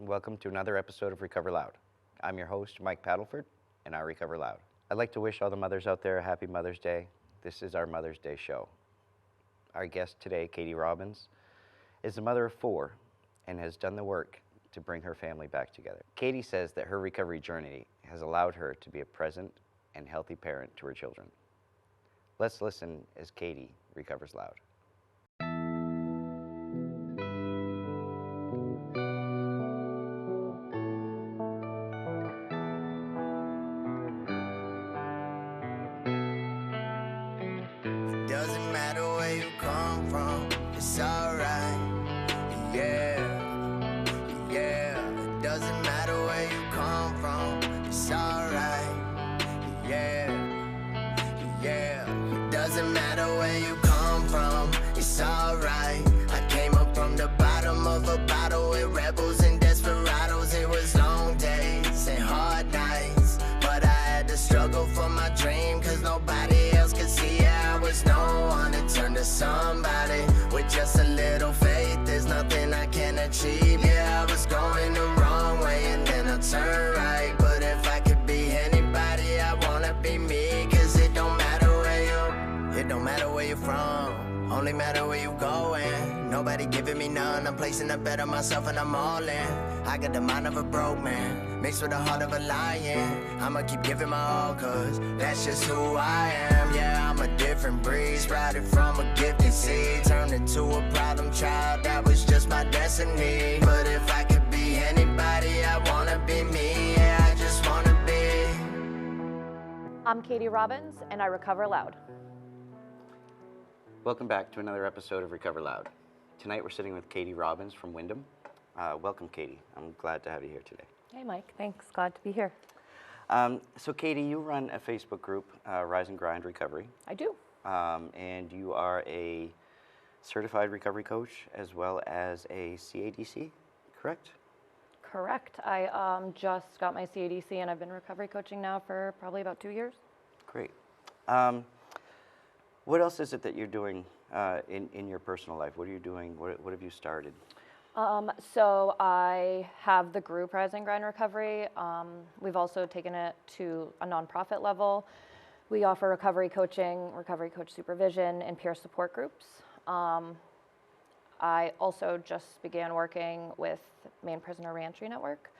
Welcome to another episode of Recover Loud. I'm your host, Mike Paddleford, and I recover loud. I'd like to wish all the mothers out there a happy Mother's Day. This is our Mother's Day show. Our guest today, Katie Robbins, is a mother of 4 and has done the work to bring her family back together. Katie says that her recovery journey has allowed her to be a present and healthy parent to her children. Let's listen as Katie recovers loud. Doesn't matter where you come from, it's alright. Yeah, yeah. It doesn't matter where you come from, it's alright. Yeah, yeah. It doesn't matter where you come from, it's alright. I came up from the bottom of a bottle with rebels and desperados. It was long days and hard nights, but I had to struggle for my dream, cause nobody else could see it. I was no one to turn to somebody with just a little faith. There's nothing I can achieve. Yeah, I was going the wrong way and then I turned right. But if I could be anybody, I wanna be me. Cause it don't matter where you're from, only matter where you going. Nobody giving me none, I'm placing a bet on myself and I'm all in. I got the mind of a broke man, mixed with the heart of a lion. I'ma keep giving my all cause that's just who I am. Yeah, I'm a different breed, sprouted from a gifted seed, turned into a problem child, that was just my destiny. But if I could be anybody, I wanna be me. Yeah, I just wanna be. I'm Katie Robbins, and I recover loud. Welcome back to another episode of Recover Loud. Tonight we're sitting with Katie Robbins from Wyndham. Welcome, Katie. I'm glad to have you here today. Hey, Mike. Thanks. Glad to be here. So, Katie, you run a Facebook group, Rise and Grind Recovery. I do. And you are a certified recovery coach as well as a CADC, correct? Correct. I just got my CADC, and I've been recovery coaching now for probably about 2 years. Great. What else is it that you're doing in your personal life? What are you doing? What have you started? So I have the group Rise and Grind Recovery. We've also taken it to a nonprofit level. We offer recovery coaching, recovery coach supervision, and peer support groups. I also just began working with Maine Prisoner Reentry Network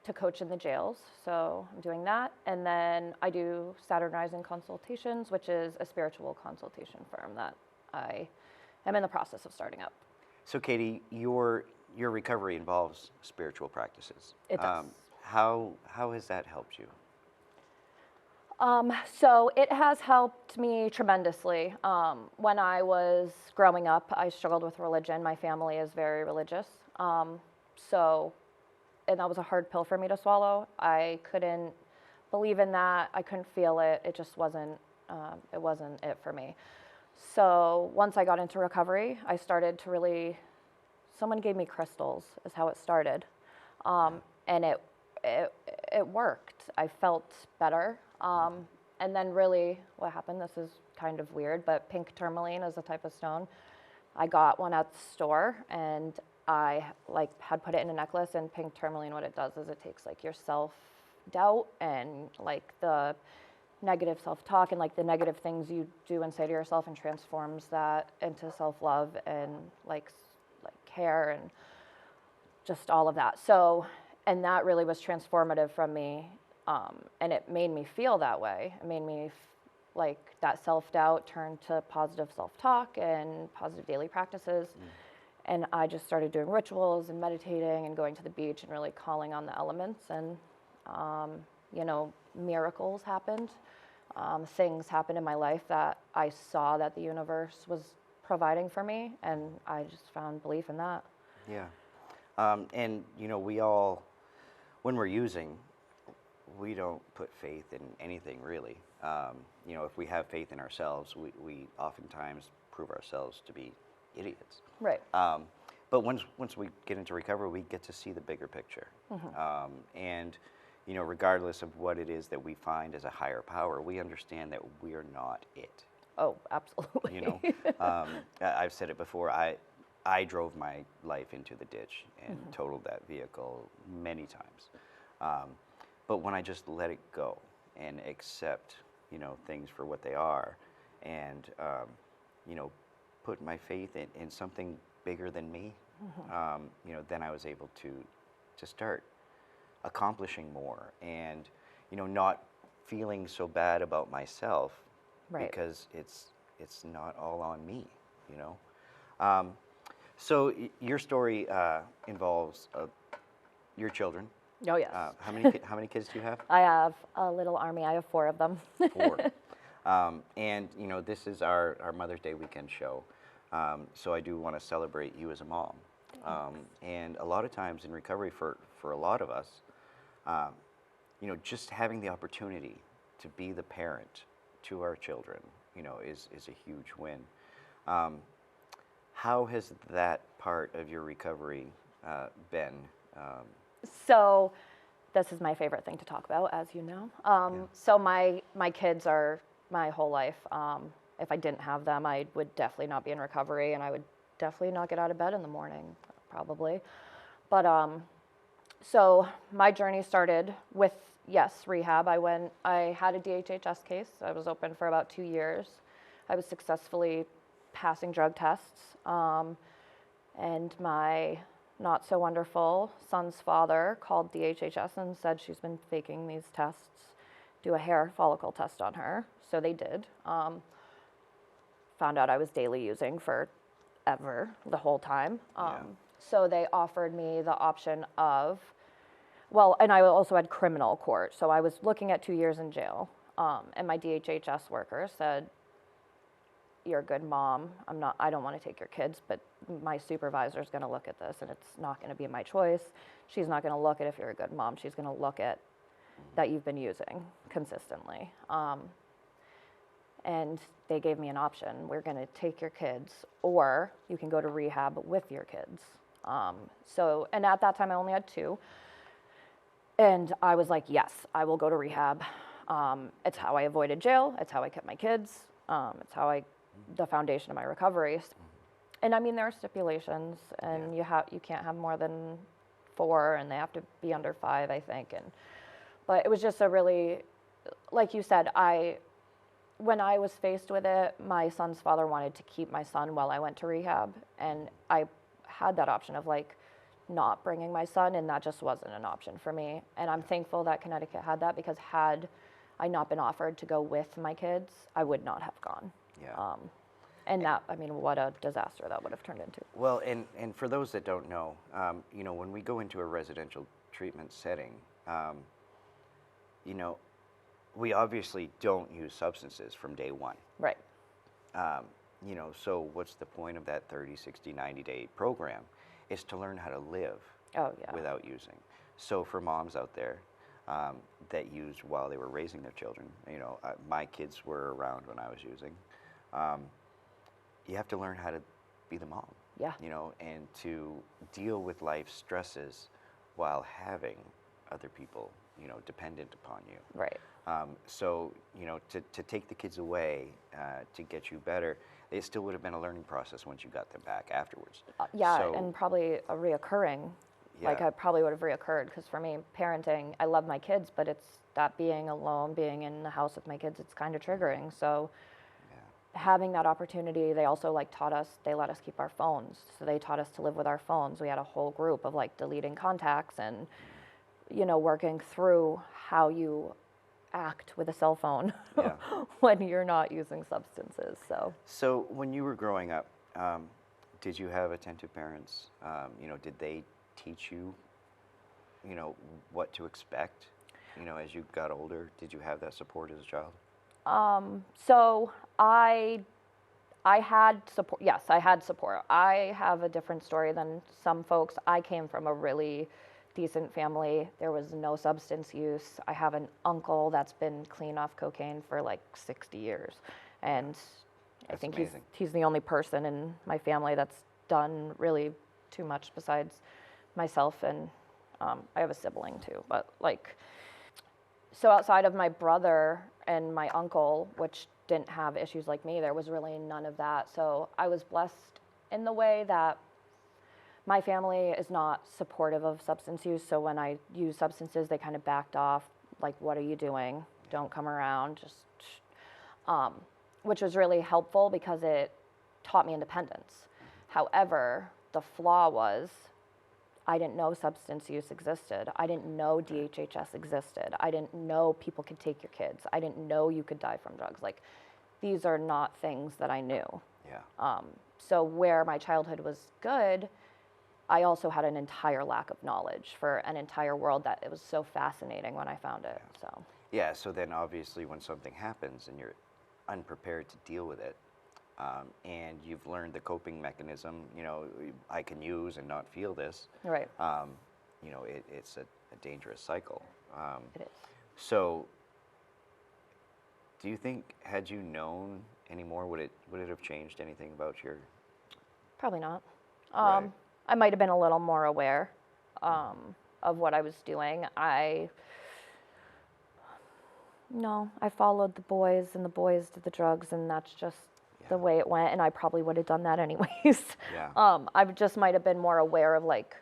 to coach in the jails, so I'm doing that. And then I do Saturn Rising Consultations, which is a spiritual consultation firm that I am in the process of starting up. So, Katie, your recovery involves spiritual practices. It does. How has that helped you? So it has helped me tremendously. When I was growing up, I struggled with religion. My family is very religious. And that was a hard pill for me to swallow. I couldn't believe in that. I couldn't feel it. It just wasn't it for me. So once I got into recovery, I started to really, someone gave me crystals is how it started. And it worked. I felt better. And then really what happened, this is kind of weird, but pink tourmaline is a type of stone. I got one at the store and I had put it in a necklace, and pink tourmaline, what it does is it takes your self-doubt and the negative self-talk and the negative things you do and say to yourself and transforms that into self-love and care and just all of that. So, and that really was transformative from me, and it made me feel that way. It made me that self-doubt turned to positive self-talk and positive daily practices. And I just started doing rituals and meditating and going to the beach and really calling on the elements. And, miracles happened. Things happened in my life that I saw that the universe was providing for me. And I just found belief in that. Yeah. And, we all, when we're using, we don't put faith in anything really. If we have faith in ourselves, we oftentimes prove ourselves to be idiots. Right. But once we get into recovery, we get to see the bigger picture. Mm-hmm. And, regardless of what it is that we find as a higher power, we understand that we're not it. Oh, absolutely. I've said it before. I I drove my life into the ditch and totaled that vehicle many times. But when I just let it go and accept, things for what they are, and put my faith in something bigger than me, then I was able to start accomplishing more, and not feeling so bad about myself, Right. because it's not all on me. So your story involves your children. Oh, yes. How many kids do you have? I have a little army. I have 4 of them. 4. And this is our Mother's Day weekend show. So I do want to celebrate you as a mom. And a lot of times in recovery, for a lot of us, just having the opportunity to be the parent to our children, is a huge win. How has that part of your recovery been? So this is my favorite thing to talk about, as you know. So my kids are my whole life. If I didn't have them, I would definitely not be in recovery, and I would definitely not get out of bed in the morning, probably. But so my journey started with, yes, rehab. I had a DHHS case. I was open for about 2 years. I was successfully passing drug tests. And my not so wonderful son's father called DHHS and said she's been faking these tests, do a hair follicle test on her. So they did. Found out I was daily using forever, the whole time. So they offered me the option of, and I also had criminal court. So I was looking at 2 years in jail. And my DHHS worker said, "You're a good mom. I don't want to take your kids, but my supervisor is going to look at this, and it's not going to be my choice. She's not going to look at if you're a good mom. She's going to look at that you've been using consistently." And they gave me an option. We're going to take your kids, or you can go to rehab with your kids. And at that time I only had 2. And I was like, yes, I will go to rehab. It's how I avoided jail. It's how I kept my kids. It's how the foundation of my recovery. And I mean, there are stipulations, and you can't have more than 4, and they have to be under 5, I think. But it was just a really, like you said, when I was faced with it, my son's father wanted to keep my son while I went to rehab, and I had that option of not bringing my son, and that just wasn't an option for me. And I'm thankful that Connecticut had that, because had I not been offered to go with my kids, I would not have gone. Yeah. And that, I mean, what a disaster that would have turned into. Well, and for those that don't know, when we go into a residential treatment setting, we obviously don't use substances from day one. Right. So what's the point of that 30, 60, 90-day program? Is to learn how to live without using. So for moms out there that used while they were raising their children, my kids were around when I was using, you have to learn how to be the mom. Yeah. And to deal with life's stresses while having other people, dependent upon you. Right. So, to take the kids away to get you better, it still would have been a learning process once you got them back afterwards. And probably a reoccurring. Yeah. I probably would have reoccurred, because for me, parenting, I love my kids, but it's that being alone, being in the house with my kids, it's kind of triggering. So having that opportunity, they also taught us, they let us keep our phones. So they taught us to live with our phones. We had a whole group of deleting contacts and, working through how you act with a cell phone when you're not using substances. So when you were growing up, did you have attentive parents? Did they teach you, what to expect, as you got older? Did you have that support as a child? So I had support. Yes, I had support. I have a different story than some folks. I came from a really decent family. There was no substance use. I have an uncle that's been clean off cocaine for 60 years. And I think amazing. he's the only person in my family that's done really too much besides myself, and I have a sibling too. But so outside of my brother and my uncle, which didn't have issues like me, there was really none of that. So I was blessed in the way that my family is not supportive of substance use, so when I use substances, they kind of backed off, like, what are you doing? Don't come around, just, which was really helpful because it taught me independence. However, the flaw was I didn't know substance use existed. I didn't know DHHS existed. I didn't know people could take your kids. I didn't know you could die from drugs. Like, these are not things that I knew. Yeah. So where my childhood was good, I also had an entire lack of knowledge for an entire world that it was so fascinating when I found it. So Yeah, so then obviously when something happens and you're unprepared to deal with it, and you've learned the coping mechanism, you know, I can use and not feel this, right, you know, it's a dangerous cycle. it is. So do you think, had you known any more, would it have changed anything about your... Probably not. Right. I might have been a little more aware of what I was doing. No, I followed the boys, and the boys did the drugs, and that's just the way it went, and I probably would have done that anyways. Yeah. I just might have been more aware of, like,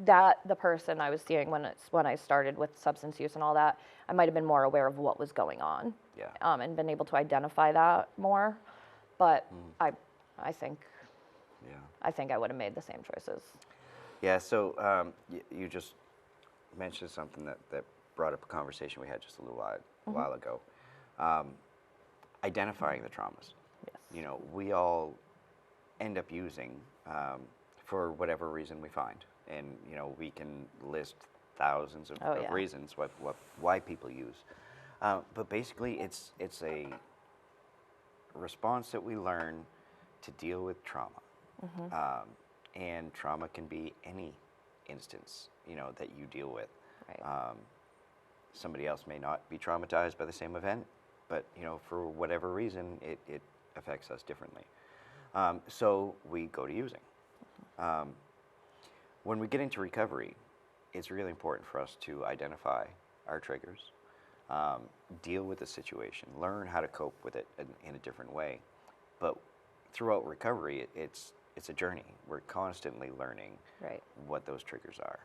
that the person I was seeing when I started with substance use and all that, I might have been more aware of what was going on. Yeah. And been able to identify that more. But I think Yeah. I think I would have made the same choices. Yeah, so you just mentioned something that brought up a conversation we had just a little while ago. Identifying the traumas. Yes. You know, we all end up using for whatever reason we find. And, you know, we can list thousands of, Oh, yeah. reasons why people use. But basically, it's a response that we learn to deal with trauma. And trauma can be any instance, you know, that you deal with. Right. Somebody else may not be traumatized by the same event, but, you know, for whatever reason, it affects us differently. So we go to using. When we get into recovery, it's really important for us to identify our triggers, deal with the situation, learn how to cope with it in a different way. But throughout recovery, it's a journey. We're constantly learning Right. what those triggers are.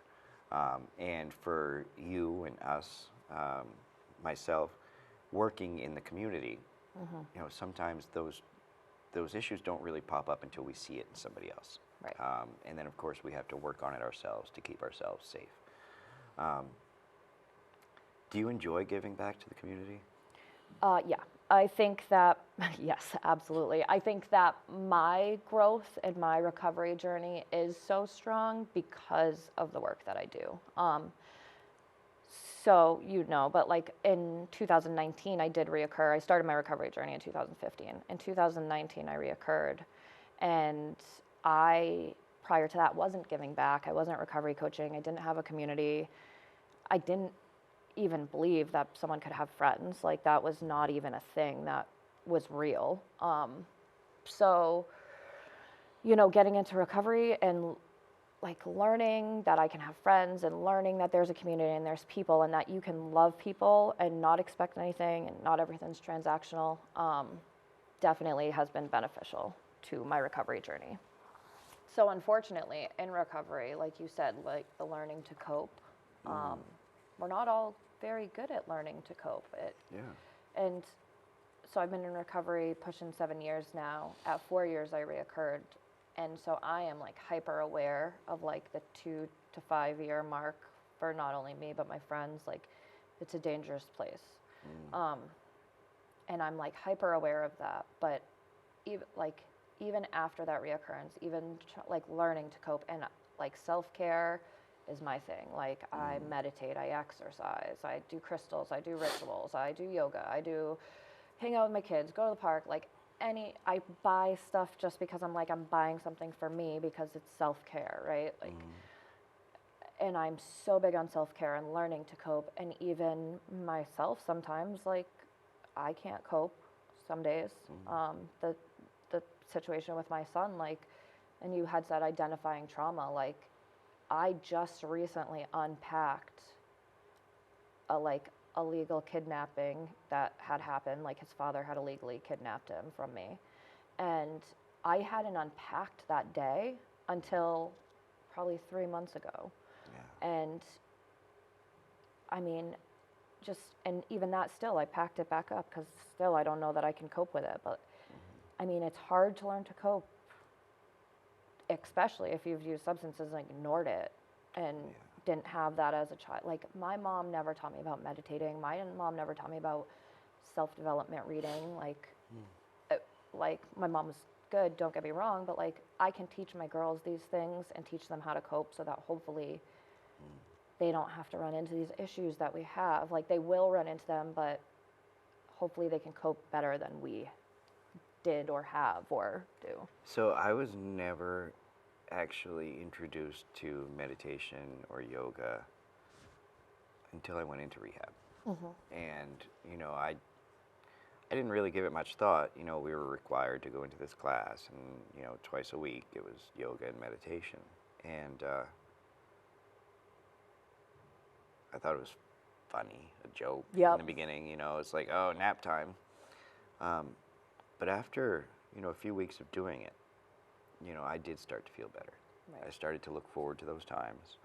And for you and us, myself, working in the community, you know, sometimes those issues don't really pop up until we see it in somebody else. Right. And then, of course, we have to work on it ourselves to keep ourselves safe. Do you enjoy giving back to the community? Yeah, I think that, yes, absolutely. I think that my growth and my recovery journey is so strong because of the work that I do. So, you know, but like in 2019, I did reoccur. I started my recovery journey in 2015. In 2019, I reoccurred. And prior to that, wasn't giving back. I wasn't recovery coaching. I didn't have a community. I didn't even believe that someone could have friends. Like, that was not even a thing that was real. So, you know, getting into recovery and like learning that I can have friends and learning that there's a community and there's people and that you can love people and not expect anything and not everything's transactional, definitely has been beneficial to my recovery journey. So unfortunately, in recovery, like you said, like the learning to cope, we're not all very good at learning to cope. Yeah. And so I've been in recovery pushing 7 years now. At 4 years, I reoccurred. And so I am like hyper aware of like the 2 to 5 year mark for not only me, but my friends. Like, it's a dangerous place. And I'm like hyper aware of that. But even after that reoccurrence, even like learning to cope and like self-care is my thing. Like, I meditate, I exercise, I do crystals, I do rituals, I do yoga, I do hang out with my kids, go to the park, like I buy stuff just because I'm buying something for me because it's self-care, right? Like, and I'm so big on self-care and learning to cope. And even myself, sometimes, like, I can't cope some days. The situation with my son, like, and you had said identifying trauma, like, I just recently unpacked a illegal kidnapping that had happened. Like, his father had illegally kidnapped him from me. And I hadn't unpacked that day until probably 3 months ago. Yeah. And I mean, and even that still, I packed it back up because still I don't know that I can cope with it. But I mean, it's hard to learn to cope, especially if you've used substances and ignored it and didn't have that as a child. Like, my mom never taught me about meditating. My mom never taught me about self-development reading. Like my mom was good, don't get me wrong, but like I can teach my girls these things and teach them how to cope so that hopefully they don't have to run into these issues that we have. Like, they will run into them, but hopefully they can cope better than we did or have or do. So I was never actually introduced to meditation or yoga until I went into rehab. And, you know, I didn't really give it much thought. You know, we were required to go into this class, and, you know, twice a week it was yoga and meditation. And I thought it was funny, a joke in the beginning. You know, it's like, oh, nap time. But after, you know, a few weeks of doing it, you know, I did start to feel better. Right. I started to look forward to those times.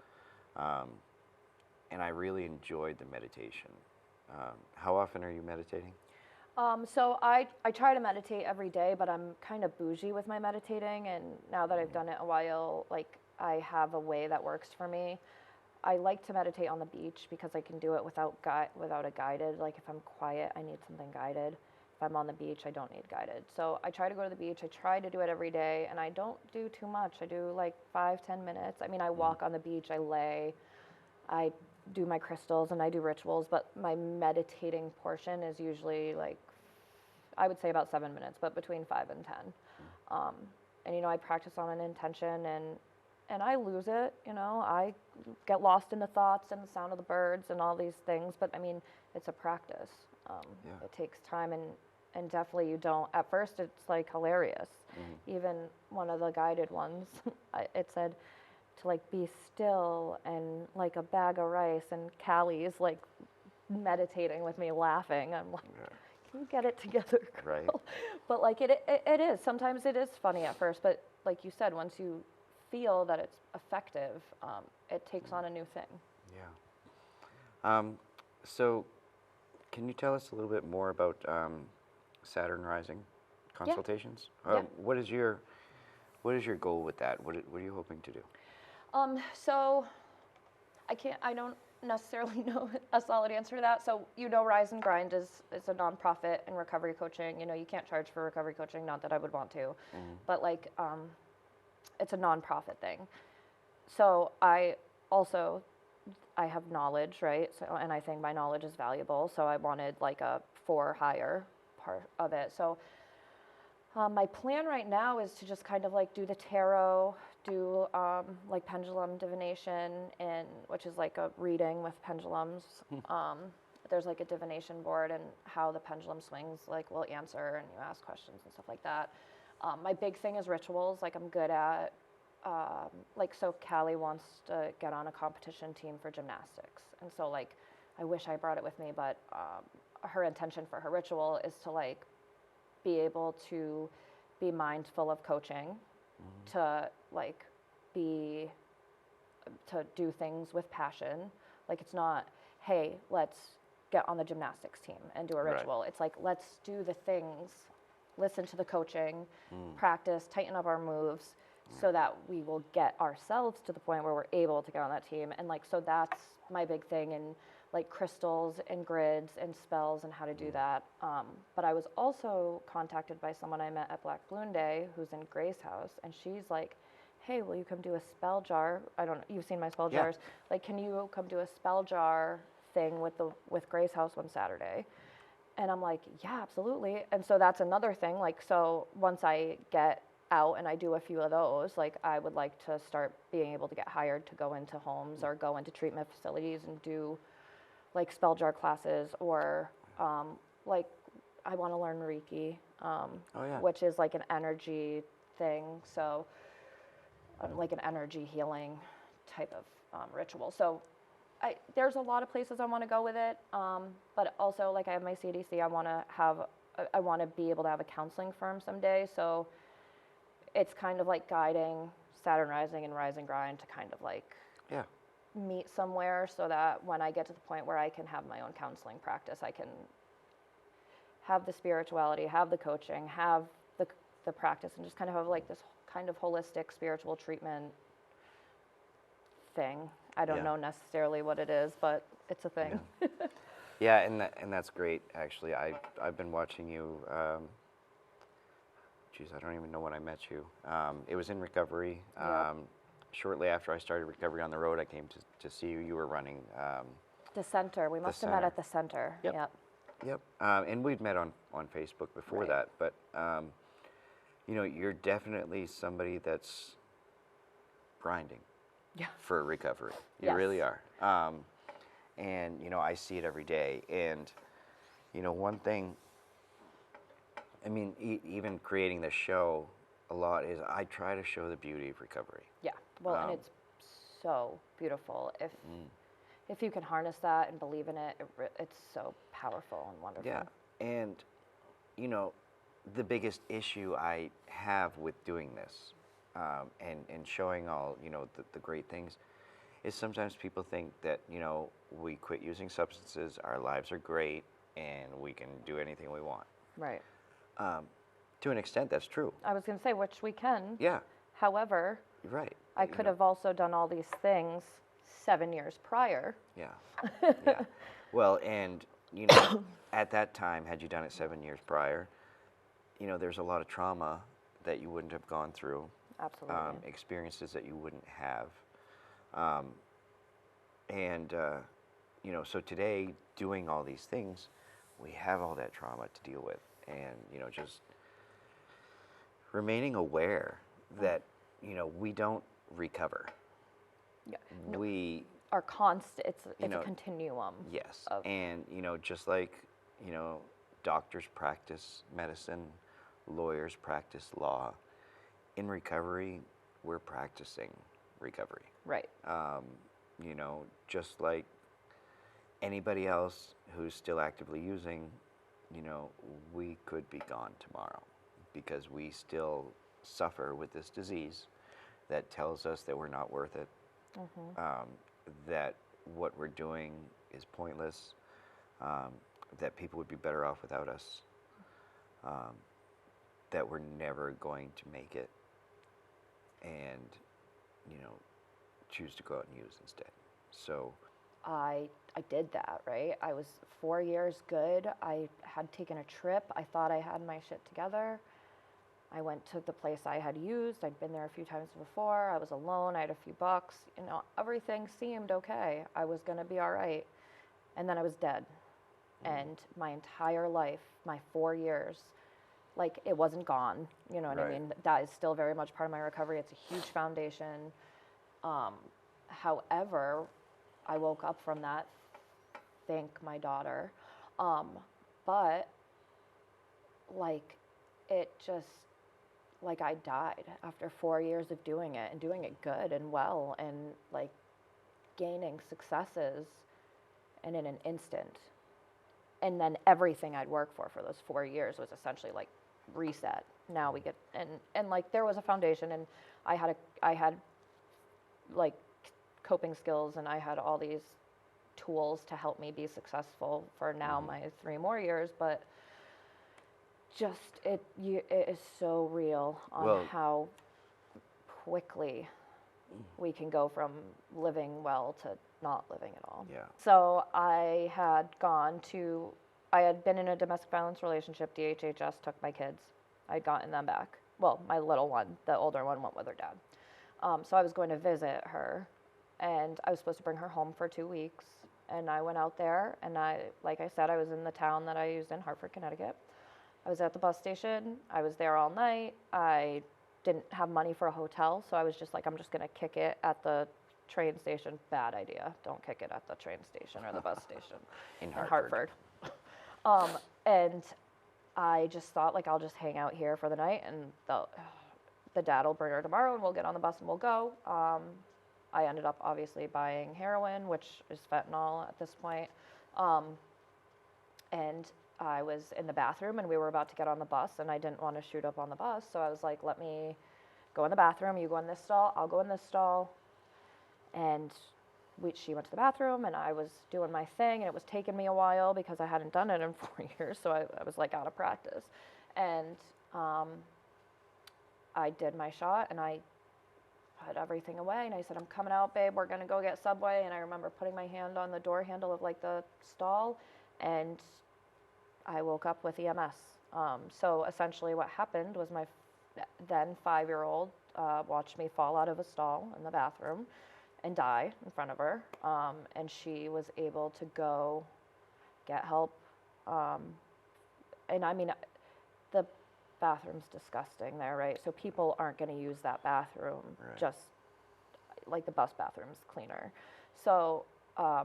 And I really enjoyed the meditation. How often are you meditating? So I try to meditate every day, but I'm kind of bougie with my meditating. And now that I've done it a while, like, I have a way that works for me. I like to meditate on the beach because I can do it without a guided. Like, if I'm quiet, I need something guided. If I'm on the beach, I don't need guided. So I try to go to the beach. I try to do it every day, and I don't do too much. I do like 5-10 minutes. I mean, I walk on the beach, I lay, I do my crystals, and I do rituals, but my meditating portion is usually like, I would say about 7 minutes, but between 5 and 10. And, you know, I practice on an intention, and I lose it, you know. I get lost in the thoughts and the sound of the birds and all these things, but I mean, it's a practice. It takes time, and definitely you don't, at first it's like hilarious. Even one of the guided ones, it said to like be still, and like a bag of rice, and Callie's like meditating with me laughing. I'm like, can you get it together, girl? Right. But like it is, sometimes it is funny at first, but like you said, once you feel that it's effective, it takes on a new thing. Yeah. So can you tell us a little bit more about Saturn rising consultations? Yeah. What is your goal with that? What are you hoping to do? So I don't necessarily know a solid answer to that. So, you know, Rise and Grind is a nonprofit in recovery coaching. You know, you can't charge for recovery coaching, not that I would want to, but like, it's a nonprofit thing. So I have knowledge, right? So, and I think my knowledge is valuable. So I wanted like a for hire part of it. So my plan right now is to just kind of like do the tarot, do like pendulum divination, and which is like a reading with pendulums. There's like a divination board, and how the pendulum swings, like, will answer, and you ask questions and stuff like that. My big thing is rituals. Like, I'm good at, like, so Callie wants to get on a competition team for gymnastics. And so, like, I wish I brought it with me, but her intention for her ritual is to, like, be able to be mindful of coaching, to, like, to do things with passion. Like, it's not, hey, let's get on the gymnastics team and do a ritual. Right. It's like, let's do the things, listen to the coaching, practice, tighten up our moves, so that we will get ourselves to the point where we're able to get on that team. And like, so that's my big thing, and like crystals and grids and spells and how to do that. But I was also contacted by someone I met at Black Balloon Day who's in Grace House, and she's like, hey, will you come do a spell jar? I don't know, you've seen my spell jars. Like, can you come do a spell jar thing with Grace House one Saturday? And I'm like, yeah, absolutely. And so that's another thing. Like, so once I get out and I do a few of those, like, I would like to start being able to get hired to go into homes or go into treatment facilities and do like spell jar classes, or like, I want to learn Reiki, which is like an energy thing. So like an energy healing type of ritual. So there's a lot of places I want to go with it, but also, like, I have my CDC. I want to be able to have a counseling firm someday. So it's kind of like guiding Saturn rising and rise and grind to kind of like Yeah. meet somewhere so that when I get to the point where I can have my own counseling practice, I can have the spirituality, have the coaching, have the practice, and just kind of have like this kind of holistic spiritual treatment thing. I don't Yeah. know necessarily what it is, but it's a thing. Yeah, and that's great. Actually, I've been watching you. Geez, I don't even know when I met you. It was in recovery. Yep. Shortly after I started recovery on the road, I came to see you. You were running. The center. We must have met center. at the center. Yep. Yep. Yep. And we'd met on Facebook before Right. that, but you know, you're definitely somebody that's grinding Yeah. for recovery. You Yes. really are. And you know, I see it every day. And you know, one thing. I mean, even creating this show, a lot is I try to show the beauty of recovery. Yeah. Well, and it's so beautiful if you can harness that and believe in it. It's so powerful and wonderful. Yeah, and you know, the biggest issue I have with doing this, and showing all the great things, is sometimes people think that we quit using substances, our lives are great, and we can do anything we want. Right. To an extent, that's true. I was going to say, which we can. Yeah, However, you're right. I could have also done all these things 7 years prior. Yeah, yeah. Well, and at that time, had you done it 7 years prior, there's a lot of trauma that you wouldn't have gone through. Absolutely. Experiences that you wouldn't have. So today, doing all these things, we have all that trauma to deal with. And, just remaining aware that, we don't recover. Yeah. No, We, are constant. It's a know, continuum. yes. Of- And, just like, doctors practice medicine, lawyers practice law, in recovery, we're practicing recovery. Right. Just like anybody else who's still actively using, we could be gone tomorrow because we still suffer with this disease that tells us that we're not worth it, that what we're doing is pointless, that people would be better off without us, that we're never going to make it, and, choose to go out and use instead. So, I did that, right? I was 4 years good. I had taken a trip. I thought I had my shit together. I went to the place I had used. I'd been there a few times before. I was alone. I had a few bucks. Everything seemed okay. I was going to be all right. And then I was dead. And my entire life, my 4 years, like it wasn't gone. You know what I Right. mean? That is still very much part of my recovery. It's a huge foundation. However, I woke up from that, thank my daughter. But like it just, like I died after 4 years of doing it and doing it good and well and like gaining successes and in an instant. And then everything I'd worked for those 4 years was essentially like reset. Now we get, and like there was a foundation and I had like coping skills and I had all these tools to help me be successful for now my 3 more years, but just it is so real on Well- how quickly we can go from living well to not living at all. yeah. So I had been in a domestic violence relationship. DHHS took my kids. I'd gotten them back. Well, my little one, the older one, went with her dad. So I was going to visit her, and I was supposed to bring her home for 2 weeks. And I went out there, and like I said, I was in the town that I used in Hartford, Connecticut. I was at the bus station. I was there all night. I didn't have money for a hotel, so I was just like, I'm just going to kick it at the train station. Bad idea. Don't kick it at the train station or the bus station In in Hartford. Hartford. And I just thought, like, I'll just hang out here for the night, and the dad will bring her tomorrow, and we'll get on the bus and we'll go. I ended up obviously buying heroin, which is fentanyl at this point. And I was in the bathroom, and we were about to get on the bus, and I didn't want to shoot up on the bus, so I was like, let me go in the bathroom, you go in this stall, I'll go in this stall. And she went to the bathroom, and I was doing my thing, and it was taking me a while because I hadn't done it in 4 years, so I was like out of practice. And I did my shot, and I put everything away, and I said, I'm coming out, babe, we're gonna go get Subway. And I remember putting my hand on the door handle of like the stall, and I woke up with EMS. So essentially what happened was my then 5-year-old watched me fall out of a stall in the bathroom and die in front of her. And she was able to go get help. And I mean, the bathroom's disgusting there, right? So people aren't going to use that bathroom, Right. just like the bus bathroom's cleaner. So, I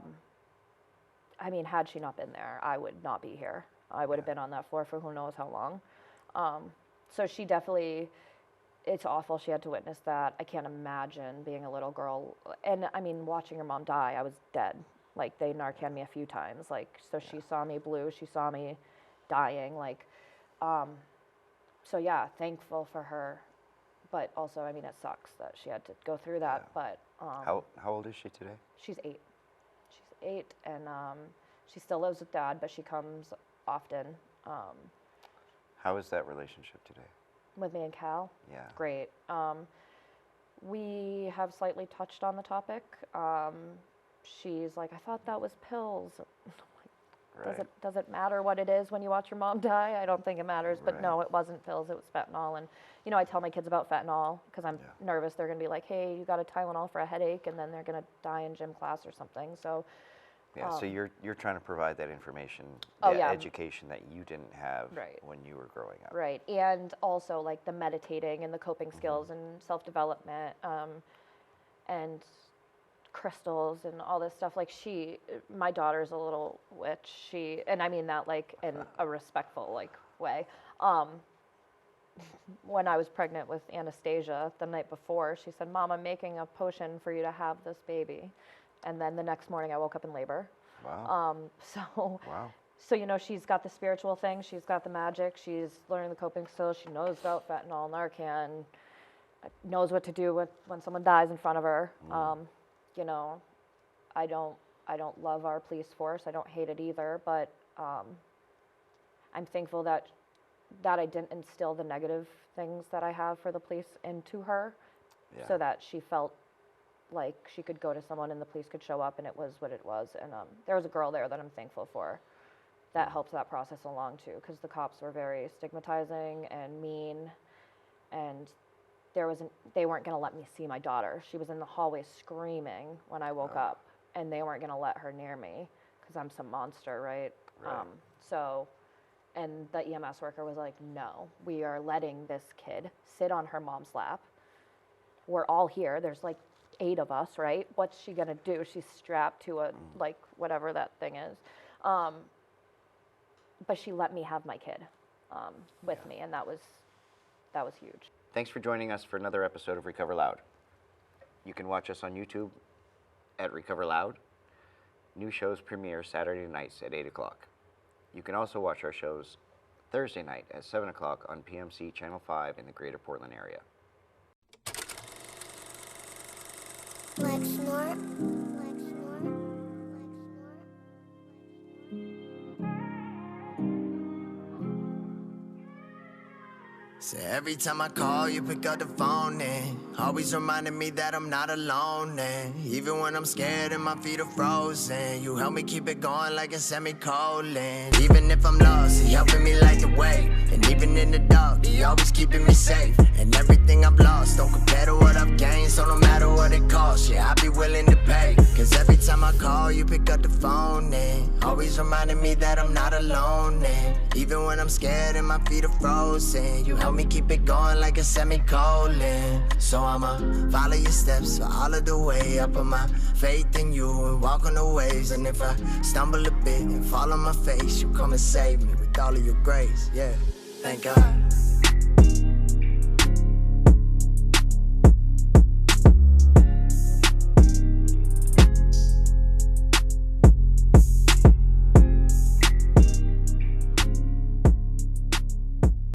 mean, had she not been there, I would not be here. I would have been on that floor for who knows how long. So she definitely, it's awful she had to witness that. I can't imagine being a little girl. And I mean, watching her mom die, I was dead. Like, they Narcan'd me a few times. Like, so she saw me blue, she saw me dying. Like, so yeah, thankful for her. But also, I mean, it sucks that she had to go through that. But How old is she today? she's 8. She's 8, and she still lives with Dad, but she comes often. How is that relationship today? With me and Cal? Yeah. Great. We have slightly touched on the topic. She's like, I thought that was pills. Right. Does it matter what it is when you watch your mom die? I don't think it matters. But Right. no, it wasn't pills. It was fentanyl. And, you know, I tell my kids about fentanyl because I'm nervous. They're going to be like, hey, you got a Tylenol for a headache, and then they're going to die in gym class or something. So, Yeah, so you're trying to provide that information, Oh, that yeah. education that you didn't have Right. when you were growing up. right. And also, like, the meditating and the coping skills and self-development and crystals and all this stuff. Like, my daughter's a little witch. And I mean that, like, in a respectful, like, way. When I was pregnant with Anastasia the night before, she said, Mom, I'm making a potion for you to have this baby. And then the next morning I woke up in labor. Wow. Wow. So, you know, she's got the spiritual thing, she's got the magic, she's learning the coping skills, she knows about fentanyl, Narcan, knows what to do when someone dies in front of her. You know, I don't love our police force, I don't hate it either, but I'm thankful that I didn't instill the negative things that I have for the police into her, Yeah. so that she felt like she could go to someone and the police could show up and it was what it was. And there was a girl there that I'm thankful for that helped that process along too, because the cops were very stigmatizing and mean, and they weren't going to let me see my daughter. She was in the hallway screaming when I woke up, and they weren't going to let her near me because I'm some monster, right? Right. And the EMS worker was like, no, we are letting this kid sit on her mom's lap. We're all here. There's like 8 of us, right? What's she gonna do? She's strapped to a, like, whatever that thing is. But she let me have my kid with me, and that was huge. Thanks for joining us for another episode of Recover Loud. You can watch us on YouTube at Recover Loud. New shows premiere Saturday nights at 8 o'clock. You can also watch our shows Thursday night at 7 o'clock on PMC Channel 5 in the Greater Portland area. Like snort. So every time I call, you pick up the phone and always reminding me that I'm not alone. And even when I'm scared and my feet are frozen, you help me keep it going like a semicolon. Even if I'm lost, you helping me light the way. And even in the dark, you always keeping me safe. And everything I've lost don't compare to what I've gained. So no matter what it costs, yeah, I'll be willing to pay. Cause every time I call, you pick up the phone and always reminding me that I'm not alone. And even when I'm scared and my feet are frozen, you help me keep it going like a semicolon. So I'ma follow your steps for all of the way. I put my faith in you and walk on the waves. And if I stumble a bit and fall on my face, you come and save me with all of your grace. Yeah, thank God.